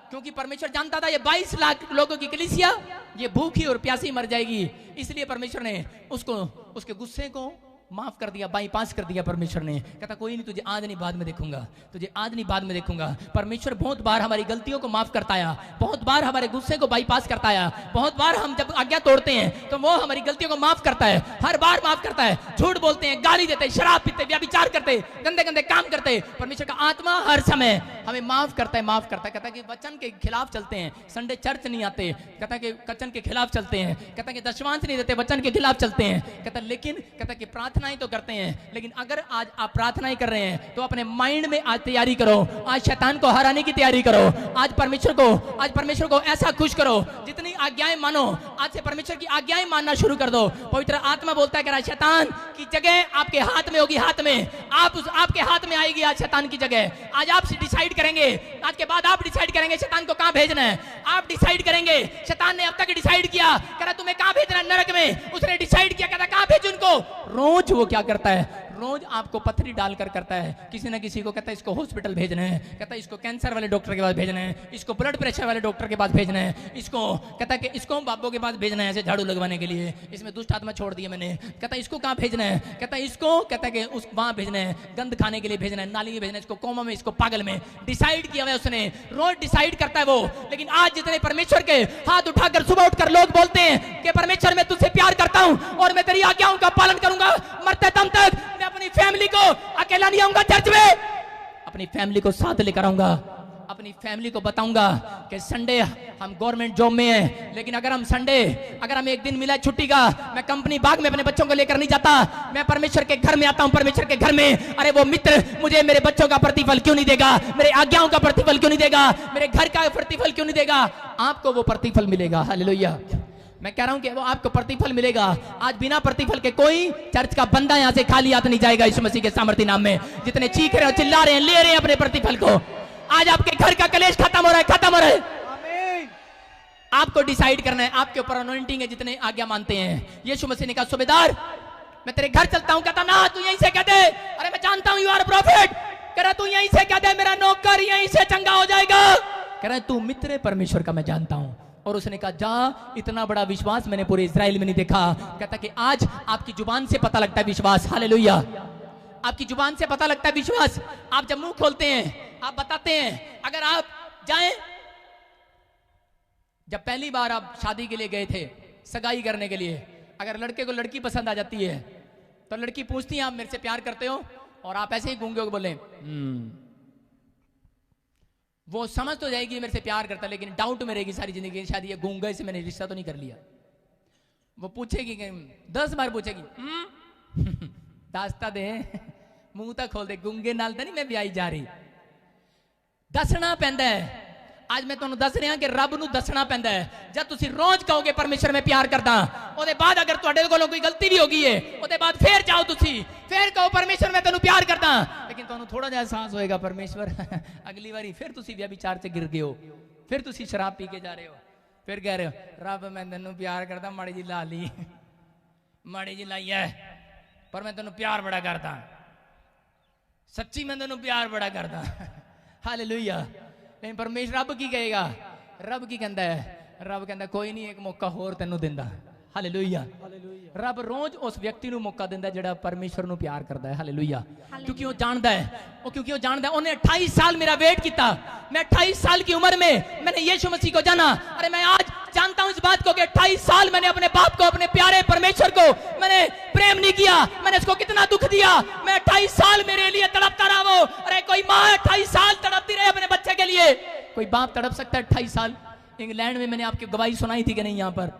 क्योंकि परमेश्वर जानता था ये 22 लाख लोगों की कलीसिया ये भूखी और प्यासी मर जाएगी, इसलिए परमेश्वर ने उसको उसके गुस्से को माफ कर दिया, बाईपास कर दिया। परमेश्वर ने कहता कोई नहीं, तुझे आज नहीं बाद में देखूंगा, तुझे आज नहीं बाद में देखूंगा। परमेश्वर बहुत बार हमारी गलतियों को माफ करता है, बहुत बार हमारे गुस्से को बाईपास करता है, बहुत बार हम जब आज्ञा तोड़ते हैं तो वो हमारी गलतियों को माफ करता है, हर बार माफ करता है। झूठ बोलते हैं, गाली देते, शराब पीते, व्यभिचार करते, गंदे गंदे काम करते, परमेश्वर का आत्मा हर समय हमें माफ करता है, माफ करता है। कहता है कि वचन के खिलाफ चलते हैं, संडे चर्च नहीं आते, कहता है कि वचन के खिलाफ चलते हैं, कहता है कि दशमांश नहीं देते, वचन के खिलाफ चलते हैं। कहता लेकिन कहता कि प्रार्थनाएं तो करते हैं, लेकिन अगर आज आप प्रार्थनाएं कर रहे हैं तो अपने माइंड में आज तैयारी करो, आज शैतान को हराने की तैयारी करो, आज परमेश्वर को ऐसा खुश करो, जितनी आज्ञाएं मानो, आज से परमेश्वर की आज्ञाएं मानना शुरू कर दो। पवित्र आत्मा बोलता है कि शैतान की जगह आपके हाथ में होगी, हाथ में आपके हाथ में आएगी आज शैतान की जगह। आज आप डिसाइड करेंगे, आज के बाद आप डिसाइड करेंगे शैतान को कहां भेजना है, आप डिसाइड करेंगे। शैतान ने अब तक डिसाइड किया, कह रहा तुम्हें कहां भेजना है, नरक में। उसने डिसाइड किया, कहता कहां भेजूं उनको। रोज वो क्या करता है, रोज आपको पथरी डालकर करता है, किसी ना किसी को कहता है इसको हॉस्पिटल भेजना है, कहता है इसको कैंसर वाले डॉक्टर के पास भेजना है, इसको ब्लड प्रेशर वाले डॉक्टर के पास भेजना है, इसको कहता है कि इसको बाबू के पास भेजना है ऐसे झाड़ू लगवाने के लिए, इसमें दुष्ट आत्मा छोड़ दिया मैंने। कहता है इसको कहां भेजना है, कहता है इसको, कहता है कि उस वहां भेजना है, गंद खाने के लिए भेजना है, नाली में भेजना है, इसको कोमा में, इसको पागल में। डिसाइड किया हुआ उसने, रोज डिसाइड करता है वो। लेकिन आज जितने परमेश्वर के हाथ उठाकर सुबह उठकर लोग बोलते हैं कि परमेश्वर मैं तुझसे प्यार करता हूं और मैं तेरी आज्ञाओं का पालन करूंगा मरते दम तक, मैं अपनी फैमिली को अकेला नहीं आऊंगा चर्च में, अपनी फैमिली को साथ लेकर आऊंगा, अपनी फैमिली को बताऊंगा कि संडे हम गवर्नमेंट जॉब में हैं, लेकिन अगर हम एक दिन मिला छुट्टी का, मैं कंपनी बाग में अपने बच्चों को लेकर नहीं जाता, मैं परमेश्वर के घर में आता हूं, परमेश्वर के घर में। अरे वो मित्र मुझे मेरे बच्चों का प्रतिफल क्यों नहीं देगा, मेरे आज्ञाओं का प्रतिफल क्यों नहीं देगा, मेरे घर का प्रतिफल क्यों नहीं देगा? आपको वो प्रतिफल मिलेगा। हालेलुया। मैं कह रहा हूं कि वो आपको प्रतिफल मिलेगा। आज बिना प्रतिफल के कोई चर्च का बंदा यहां से खाली हाथ नहीं जाएगा यीशु मसीह के सामर्थ्य नाम में। जितने चीख रहे हो, चिल्ला रहे हैं, ले रहे हैं अपने प्रतिफल को। आज आपके घर का कलेश खत्म हो रहा है, खत्म हो रहा है। आमीन। आपको डिसाइड करना है, आपके ऊपर अनॉइंटिंग है जितने आज्ञा मानते हैं। यीशु मसीह ने कहा सूबेदार मैं तेरे घर चलता हूं, कहता ना तू यहीं से कह दे, अरे मैं जानता हूं यू आर प्रॉफिट, कह रहा तू यहीं से कह दे, मेरा नौकर यहीं से चंगा हो जाएगा, कह रहा तू मित्र परमेश्वर का मैं जानता हूं। और उसने कहा जा, इतना बड़ा विश्वास मैंने पूरे इजराइल में नहीं देखा। कहता कि आज आपकी जुबान से पता लगता है विश्वास। हालेलुया। आपकी जुबान से पता लगता है विश्वास। आप जब मुंह खोलते हैं, आप बताते हैं। अगर आप जाएं, जब पहली बार आप शादी के लिए गए थे, सगाई करने के लिए, अगर लड़के को लड़की पसंद आ जाती है तो लड़की पूछती है आप मेरे से प्यार करते हो, और आप ऐसे ही गूंगे होकर बोले वो समझ तो जाएगी मेरे से प्यार करता, लेकिन डाउट में रहेगी सारी जिंदगी, शायद ये गूंगे से मैंने रिश्ता तो नहीं कर लिया। वो पूछेगी 10 बार पूछेगी दास्ता दे मुंह तक खोल दे, गूंगे नाल तो नहीं मैं ब्याही जा रही। दसना पैंदा है। आज मैं तुहानू दस रहा कि रब नू दसना पैंदा है। जब तुसी रोज कहोगे परमेश्वर में प्यार करदा, ओदे बाद अगर तुहाडे कोलों कोई गलती भी हो गई है, ओदे बाद फिर जाओ तुसी फिर कहो परमेश्वर मैं तेनू प्यार करदा, लेकिन तुहानू थोड़ा जिहा एहसास होएगा परमेश्वर अगली बारी फिर तुसी व्यभिचार च गिर गए हो, फिर तुसी शराब पी के जा रहे हो, फिर कह रहे हो रब मैं तेनू प्यार करदा, माड़ी जी ला ली, माड़ी जी लाई है, पर मैं तेनू प्यार बड़ा करदा, सच्ची मैं तेनू प्यार बड़ा करदा। हालेलुया। लेकिन परमेश्वर रब की कहेगा, रब की कहता है, रब कहता कोई नहीं एक मौका होर तेनू दिंदा। हालेलुया। रब रोज उस व्यक्ति नू मौका दिंदा जिहड़ा परमेश्वर नू प्यार करदा है। हालेलुया। क्योंकि वो जानदा है, क्योंकि वो जानदा है उन्हें 28 साल मेरा वेट किया, मैं 28 साल की उम्र में मैंने यीशु मसीह को जाना। अरे मैं आज जानता हूं इस बात को कि 28 साल मैंने अपने बाप को, अपने प्यारे परमेश्वर को मैंने प्रेम नहीं किया, मैंने इसको कितना दुख दिया। मैं 28 साल मेरे लिए तड़पता रहा वो। अरे कोई माँ 28 साल तड़पती रहे अपने बच्चे के लिए, कोई बाप तड़प सकता है 28 साल? इंग्लैंड में मैंने आपकी गवाही सुनाई थी कि नहीं, यहाँ पर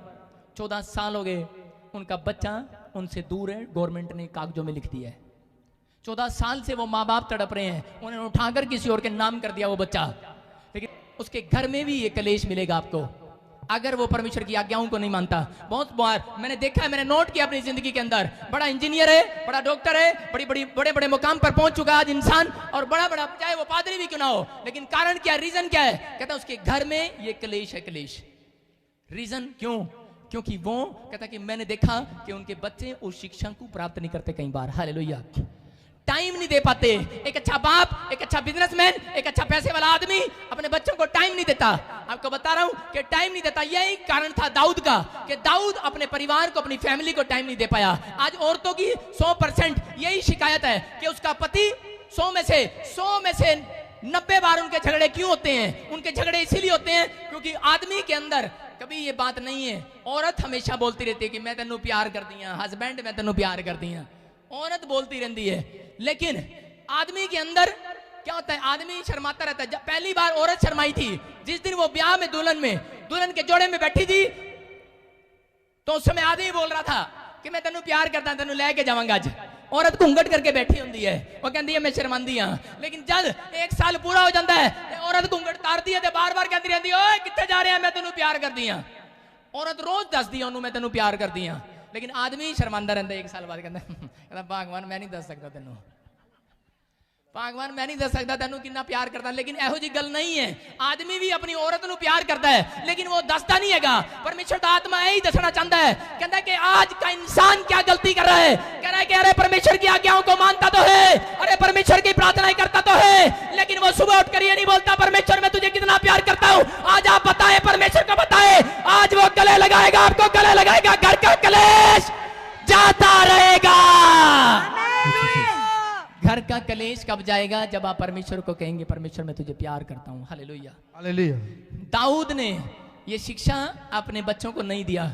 14 साल हो गए उनका बच्चा उनसे दूर है, गवर्नमेंट ने कागजों में लिख दिया है। 14 साल से वो माँ बाप तड़प रहे हैं, उन्होंने उठाकर किसी और के नाम कर दिया वो बच्चा, लेकिन उसके घर में भी ये कलेश मिलेगा आपको अगर वो परमेश्वर की आज्ञाओं को नहीं मानता। बहुत बार मैंने देखा है, मैंने नोट किया अपनी जिंदगी के अंदर, बड़ा इंजीनियर है, बड़ा डॉक्टर है, बड़े बड़े मुकाम पर पहुंच चुका आज इंसान, और बड़ा चाहे वो पादरी भी क्यों ना हो, लेकिन कारण क्या है, रीजन क्या है? कहता है उसके घर में ये कलेश है, कलेश। रीजन क्यों? क्योंकि वो कहता कि मैंने देखा कि उनके बच्चे उस शिक्षा को प्राप्त नहीं करते कई बार, हालेलुया, टाइम नहीं दे पाते। एक अच्छा बाप, एक अच्छा बिजनेसमैन, एक अच्छा पैसे वाला आदमी अपने बच्चों को टाइम नहीं देता। आपको बता रहा हूं कि टाइम नहीं देता। यही कारण था दाऊद का कि दाऊद अपने परिवार को, अपनी फैमिली को टाइम नहीं दे पाया। आज औरतों की 100% यही शिकायत है कि उसका पति 100 में से 90 बार उनके झगड़े क्यों होते हैं? उनके झगड़े इसीलिए होते हैं क्योंकि आदमी के अंदर कभी ये बात नहीं है। औरत हमेशा बोलती रहती है कि मैं तेनू प्यार कर दिया, हस्बैंड मैं तेनू प्यार कर दिया, औरत बोलती रहती है। लेकिन आदमी के अंदर क्या होता है? आदमी शर्माता रहता है। जब पहली बार औरत शर्माई थी जिस दिन वो ब्याह में दुल्हन के जोड़े में बैठी थी, तो उस समय आदमी बोल रहा था कि मैं तेनू प्यार करता, तेनू लेके जाऊंगा आज। औरत घूंघट करके बैठी होती है, वो कहती है मैं शर्मांदी हाँ। लेकिन जब 1 साल पूरा हो जाता है तो औरत घूंघट तारती है, तो बार बार कहती रहती है ओए कित्थे जा रहे हैं, मैं तेनू प्यार कर दिया। औरत रोज दस दिया उन्होंने मैं तेनू प्यार कर दिया। लेकिन आदमी शर्मांदा रहता है। 1 साल बाद कहता भगवान मैं नहीं दस सकता तेनू, भगवान मैं नहीं दस सकता तेनू कितना प्यार करता। लेकिन एहो जी गल नहीं है। आदमी भी अपनी औरत नू प्यार करता है लेकिन वो दसता नहीं हैगा। परमेश्वर दा आत्मा यही दसना चाहता है, कहता है कि आज का इंसान क्या गलती कर रहा है। कह रहा है कि अरे परमेश्वर की आज्ञाओं को मानता तो है, अरे परमेश्वर की प्रार्थनाएं करता तो है, लेकिन वो सुबह उठकर ये नहीं बोलता परमेश्वर मैं तुझे कितना प्यार करता हूं। आज आप बताए, परमेश्वर को बताए, आज वो गले लगाएगा, आपको गले लगाएगा। घर का कलेश जाता रहेगा। घर का कलेश कब जाएगा? जब आप परमेश्वर को कहेंगे परमेश्वर मैं तुझे प्यार करता हूं। Hallelujah, hallelujah. दाऊद ने ये शिक्षा अपने बच्चों को नहीं दिया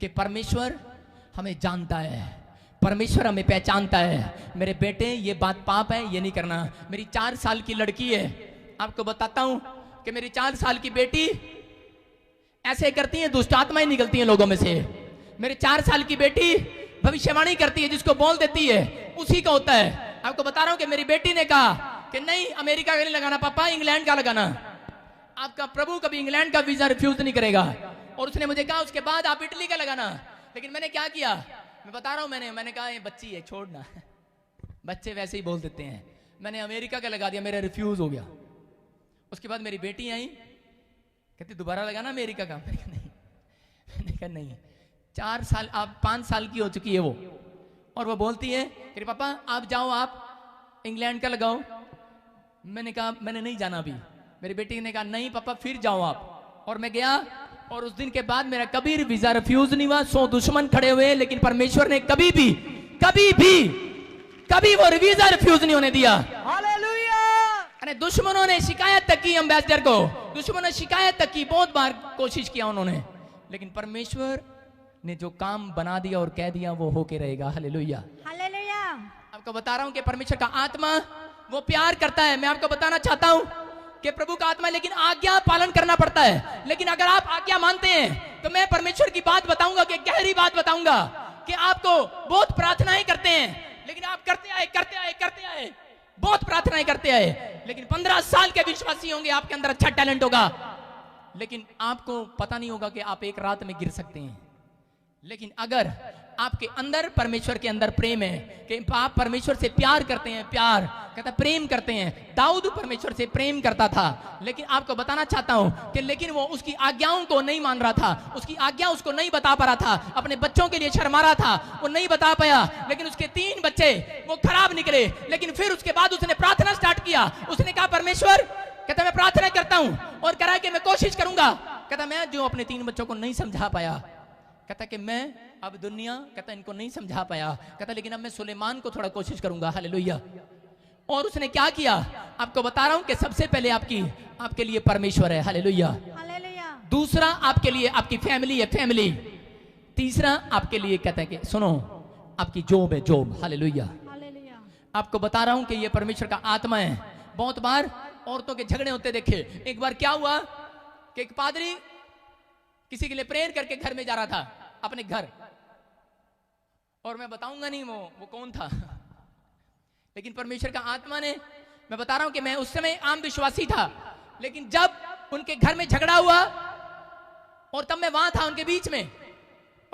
कि परमेश्वर हमें जानता है, परमेश्वर हमें पहचानता है। मेरे बेटे ये बात पाप है, ये नहीं करना। मेरी 4 साल की लड़की है, आपको बताता हूं कि मेरी 4 साल की बेटी ऐसे करती है, दुष्ट आत्माएं निकलती हैं लोगों में से। मेरे 4 साल की बेटी भविष्यवाणी करती है, जिसको बोल देती है उसी का होता है। आपको बता रहा हूं कि मेरी बेटी ने कहा कि नहीं अमेरिका का नहीं लगाना पापा, इंग्लैंड का लगाना। आपका प्रभु कभी इंग्लैंड का वीजा रिफ्यूज नहीं करेगा। और उसने मुझे कहा उसके बाद आप इटली का लगाना। लेकिन मैंने क्या किया मैं बता रहा हूं, मैंने कहा ये बच्ची है छोड़ना, बच्चे वैसे ही बोल देते हैं। मैंने अमेरिका का लगा दिया, मेरा रिफ्यूज हो गया। उसके बाद मेरी बेटी आई, कहती दोबारा लगाना अमेरिका का। मैंने कहा नहीं, 4 साल आप 5 साल की हो चुकी है वो, और वो बोलती है कि पापा आप जाओ, आप इंग्लैंड का लगाओ। मैंने कहा मैंने नहीं जाना अभी। मेरी बेटी ने कहा नहीं पापा फिर जाओ आप। और मैं गया, और उस दिन के बाद मेरा कभी वीजा रिफ्यूज नहीं हुआ। 100 दुश्मन खड़े हुए, लेकिन परमेश्वर ने कभी वो वीजा रिफ्यूज नहीं होने दिया। हालेलुया। अरे दुश्मनों ने शिकायत तक की, एम्बेसडर को दुश्मनों ने शिकायत तक की, बहुत बार कोशिश किया उन्होंने, लेकिन परमेश्वर ने जो काम बना दिया और कह दिया वो होके रहेगा। Hallelujah, hallelujah. आपको बता रहा हूं कि परमेश्वर का आत्मा वो प्यार करता है। मैं आपको बताना चाहता हूं कि प्रभु का आत्मा, लेकिन आज्ञा पालन करना पड़ता है। लेकिन अगर आप आज्ञा मानते हैं तो मैं परमेश्वर की बात बताऊंगा, कि गहरी बात बताऊंगा कि आपको बहुत प्रार्थनाएं करते हैं, लेकिन आप करते आए, बहुत प्रार्थनाएं करते आए, लेकिन 15 साल के विश्वासी होंगे, आपके अंदर अच्छा टैलेंट होगा, लेकिन आपको पता नहीं होगा कि आप एक रात में गिर सकते हैं। लेकिन अगर आपके अंदर परमेश्वर के अंदर प्रेम है कि आप परमेश्वर से प्यार करते हैं, प्यार कहता प्रेम करते हैं। दाऊद परमेश्वर से प्रेम करता था, लेकिन आपको बताना चाहता हूं कि लेकिन वो उसकी आज्ञाओं को नहीं मान रहा था, उसकी आज्ञा उसको नहीं बता पा रहा था, अपने बच्चों के लिए शर्मा रहा था, वो नहीं बता पाया। लेकिन उसके 3 बच्चे वो खराब निकले। लेकिन फिर उसके बाद उसने प्रार्थना स्टार्ट किया। उसने कहा परमेश्वर, कहता मैं प्रार्थना करता हूं और कह रहा है कि मैं कोशिश करूंगा। कहता मैं जो अपने 3 बच्चों को नहीं समझा पाया, कहता कि मैं अब दुनिया कहता इनको नहीं समझा पाया, कहता लेकिन अब मैं सुलेमान को थोड़ा कोशिश करूंगा। हालेलुया। और उसने क्या किया आपको बता रहा हूं कि सबसे पहले आपके लिए परमेश्वर है। Hallelujah, hallelujah. दूसरा आपके लिए आपकी फैमिली है, फैमिली। तीसरा आपके लिए कहता है कि सुनो आपकी जॉब है, जॉब। Hallelujah, hallelujah. आपको बता रहा हूं कि ये परमेश्वर का आत्मा है। बहुत बार औरतों के झगड़े होते देखे। एक बार क्या हुआ कि एक पादरी किसी के लिए प्रेयर करके घर में जा रहा था, अपने घर, और मैं बताऊंगा नहीं वो कौन था, लेकिन परमेश्वर का आत्मा ने, मैं बता रहा हूं कि मैं उस समय आम विश्वासी था, लेकिन जब उनके घर में झगड़ा हुआ और तब मैं वहां था उनके बीच में,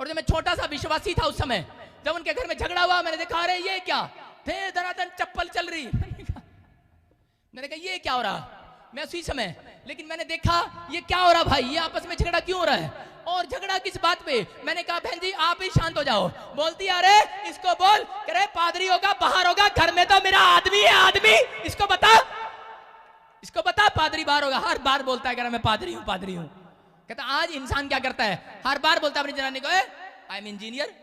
और जब मैं छोटा सा विश्वासी था उस समय, जब उनके घर में झगड़ा हुआ मैंने देखा अरे ये क्या थे, धनाधन चप्पल चल रही। मैंने कहा ये क्या हो रहा। मैं उसी समय, लेकिन मैंने देखा ये क्या हो रहा भाई, ये आपस में झगड़ा क्यों हो रहा है, और झगड़ा किस बात पे। मैंने कहा बहन जी आप ही शांत हो जाओ। बोलती अरे इसको बोल, अरे पादरी होगा बाहर होगा, घर में तो मेरा आदमी है, आदमी इसको बता, इसको बता पादरी बाहर होगा। हर बार बोलता है मैं पादरी हूं, पादरी हूं। कहता आज इंसान क्या करता है, हर बार बोलता है अपनी जनानी को I am engineer,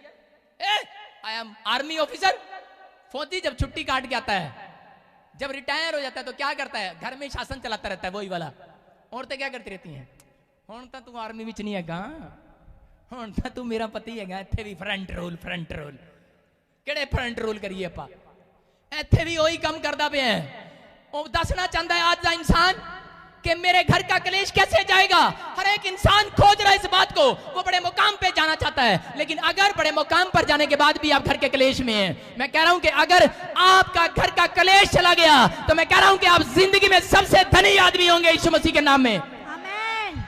I am army officer. फौजी जब छुट्टी काट के आता है, जब रिटायर हो जाता है तो क्या करता है, घर में शासन चलाता रहता है वही वाला। औरतें क्या करती रहती हैं, हुण तां तू आर्मी विच नहीं हैगा, हुण तां तू मेरा पति हैगा, इत्थे भी फ्रंट रोल, फ्रंट रोल। किहड़े फ्रंट रोल करिए आपां, इत्थे भी वही काम करदा पिया है। वो दसना चाहता है आज का इंसान कि मेरे घर का कलेश कैसे जाएगा। हर एक इंसान खोज रहा है इस बात को, वो बड़े मुकाम पे जाना चाहता है, लेकिन अगर बड़े मुकाम पर जाने के बाद भी आप घर के कलेश में हैं, मैं कह रहा हूं कि अगर आपका घर का कलेश चला गया तो मैं कह रहा हूं कि आप जिंदगी में सबसे धनी आदमी होंगे यीशु मसीह के नाम में। आमीन।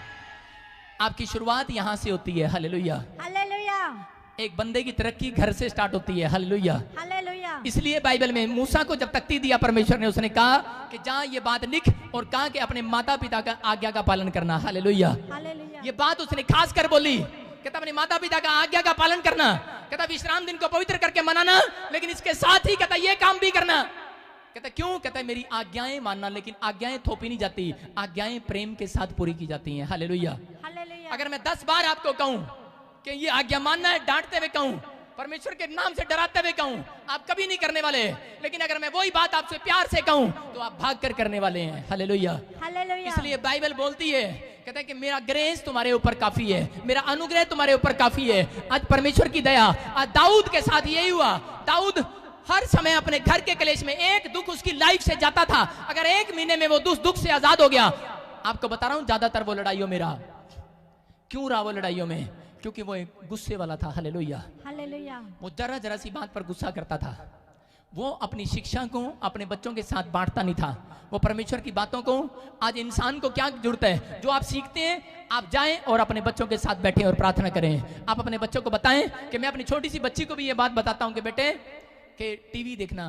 आपकी शुरुआत यहां से होती है। हालेलुया। हालेलुया। एक बंदे की तरक्की घर से स्टार्ट होती है। हालेलुया। हालेलुया। इसलिए बाइबल में मूसा को जब तख्ती दिया परमेश्वर ने, उसने कहा कि जा ये बात लिख और कहा कि अपने माता पिता का आज्ञा का पालन करना। हालेलुया। हालेलुया। ये बात उसने खास कर बोली, कहता अपने माता पिता का आज्ञा का पालन करना, कहता विश्राम दिन को पवित्र करके मनाना, लेकिन इसके साथ ही कहता ये काम भी करना। कहता क्यों, कहता मेरी आज्ञाएं मानना, लेकिन आज्ञाएं थोपी नहीं जाती, आज्ञाएं प्रेम के साथ पूरी की जाती हैं। हालेलुया। हालेलुया। अगर मैं 10 बार आपको कहूं कि ये आज्ञा मानना है, डांटते हुए कहूं, परमेश्वर के नाम से डराते हुए कहूं, आप कभी नहीं करने वाले, लेकिन अगर मैं वही बात आपसे प्यार से कहूं तो आप भाग कर करने वाले हैं। हालेलुया। हालेलुया। इसलिए बाइबल बोलती है, कहता है कि मेरा ग्रेस तुम्हारे ऊपर काफी है, मेरा अनुग्रह तुम्हारे ऊपर काफी है। आज परमेश्वर की दया, आज दाऊद के साथ यही हुआ। दाऊद हर समय अपने घर के कलेश में एक दुख उसकी लाइफ से जाता था, अगर 1 महीने में वो दुख से आजाद हो गया। आपको बता रहा हूं ज्यादातर वो लड़ाइयों में रहा। क्यों रहा वो लड़ाइयों में, क्योंकि वो एक गुस्से वाला था। हालेलुया। हालेलुया। वो जरा जरा सी बात पर गुस्सा करता था। वो अपनी शिक्षा को अपने बच्चों के साथ बांटता नहीं था, वो परमेश्वर की बातों को। आज इंसान को क्या जरूरत है, जो आप सीखते हैं आप जाएं और अपने बच्चों के साथ बैठें और प्रार्थना करें। आप अपने बच्चों को बताएं कि मैं अपनी छोटी सी बच्ची को भी ये बात बताता हूं कि बेटे कि टीवी देखना,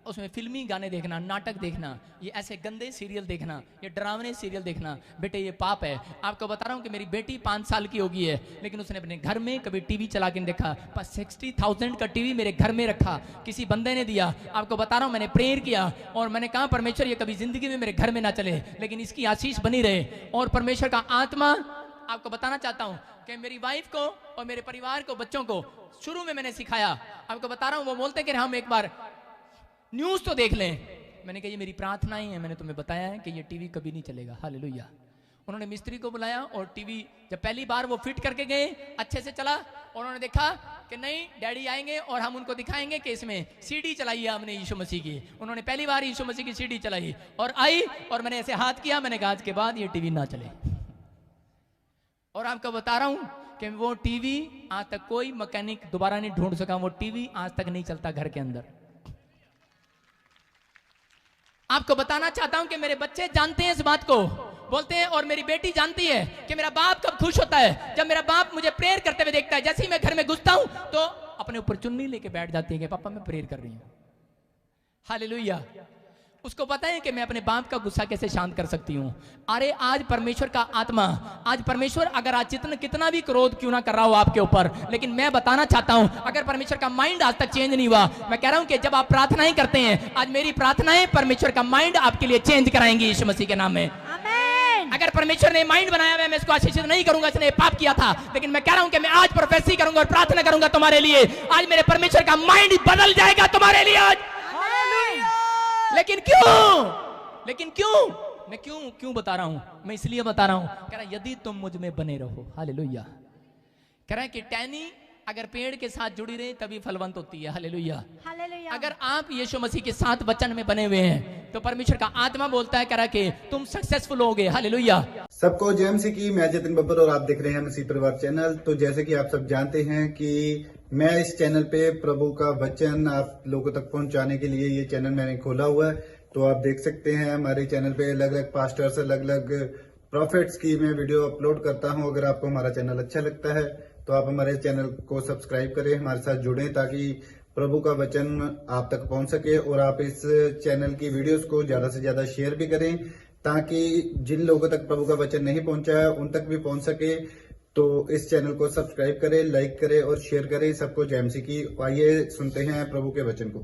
उसमें फिल्मी गाने देखना, नाटक देखना, ये ऐसे गंदे सीरियल देखना, ये डरावने सीरियल देखना, बेटे ये पाप है। आपको बता रहा हूं कि मेरी बेटी 5 साल की हो गई है, लेकिन उसने अपने घर में कभी टीवी चला के नहीं देखा। पर 60,000 का टीवी मेरे घर में रखा, किसी बंदे ने दिया। आपको बता रहा हूं मैंने प्रेयर किया और मैंने कहा परमेश्वर ये कभी जिंदगी में मेरे घर में ना चले, लेकिन इसकी आशीष बनी रहे। और परमेश्वर का आत्मा, आपको बताना चाहता हूं कि मेरी वाइफ को और मेरे परिवार को, बच्चों को शुरू में मैंने सिखाया। आपको बता रहा हूं वो बोलते कि हम एक बार न्यूज तो देख लें। मैंने कहा ये मेरी प्रार्थनाएं हैं, मैंने तुम्हें बताया है कि ये टीवी कभी नहीं चलेगा। हालेलुया। उन्होंने मिस्त्री को बुलाया और टीवी जब पहली बार वो फिट करके गए, अच्छे से चला, और उन्होंने देखा कि नहीं डैडी आएंगे और हम उनको दिखाएंगे कि इसमें सीडी चलाई है हमने यीशु मसीह की। उन्होंने पहली बार यीशु मसीह की सीडी चलाई और आई, और मैंने ऐसे हाथ किया, मैंने कहा आज के बाद ये टीवी ना चले। और आपको बता रहा हूं कि वो टीवी आज तक कोई मैकेनिक दोबारा नहीं ढूंढ सका, वो टीवी आज तक नहीं चलता घर के अंदर। आपको बताना चाहता हूं कि मेरे बच्चे जानते हैं इस बात को, बोलते हैं, और मेरी बेटी जानती है कि मेरा बाप कब खुश होता है, जब मेरा बाप मुझे प्रेयर करते हुए देखता है। जैसे ही मैं घर में घुसता हूं तो अपने ऊपर चुन्नी लेके बैठ जाती है कि पापा मैं प्रेयर कर रही हूं। हालेलुया। उसको पता है कि मैं अपने बाप का गुस्सा कैसे शांत कर सकती हूँ। अरे आज परमेश्वर का आत्मा, आज परमेश्वर अगर आज कितना भी क्रोध क्यों ना कर रहा हो आपके ऊपर, लेकिन मैं बताना चाहता हूँ अगर परमेश्वर का माइंड आज तक चेंज नहीं हुआ, मैं कह रहा हूँ कि जब आप प्रार्थनाएं करते हैं, आज मेरी प्रार्थनाएं परमेश्वर का माइंड आपके लिए चेंज कराएंगी यीशु मसीह के नाम में। आमीन। अगर परमेश्वर ने माइंड बनाया हुआ है, मैं इसको आशीषित नहीं करूंगा, इसने पाप किया था, लेकिन मैं कह रहा हूं कि मैं आज प्रोफेसी करूंगा और प्रार्थना करूंगा तुम्हारे लिए। आज मेरे परमेश्वर का माइंड बदल जाएगा तुम्हारे लिए आज। लेकिन क्यों मैं क्यों बता रहा हूं, मैं इसलिए बता रहा हूं, कह रहा यदि तुम मुझ में बने रहो। हालेलुया। कह रहा है कि टहनी अगर पेड़ के साथ जुड़ी रहे तभी फलवंत होती है। हालेलुया। हालेलुया। अगर आप यीशु मसीह के साथ वचन में बने हुए हैं तो परमेश्वर का आत्मा बोलता है, कह रहा कि तुम सक्सेसफुल होगे। हालेलुया। सबको जय मसीह की, मैं जतिन बब्बर और आप देख रहे हैं मसीह परिवार चैनल। तो जैसे कि आप सब जानते हैं कि मैं इस चैनल पे प्रभु का वचन आप लोगों तक पहुंचाने के लिए ये चैनल मैंने खोला हुआ है। तो आप देख सकते हैं हमारे चैनल पे अलग अलग पास्टर्स, अलग अलग प्रॉफिट्स की मैं वीडियो अपलोड करता हूं। अगर आपको हमारा चैनल अच्छा लगता है तो आप हमारे चैनल को सब्सक्राइब करें, हमारे साथ जुड़ें, ताकि प्रभु का वचन आप तक पहुंच सके। और आप इस चैनल की वीडियोस को ज्यादा से ज्यादा शेयर भी करें, ताकि जिन लोगों तक प्रभु का वचन नहीं पहुंचा है उन तक भी पहुंच सके। तो इस चैनल को सब्सक्राइब करें, लाइक करें और शेयर करें सबको जय मसीह की। आइए सुनते हैं प्रभु के वचन को।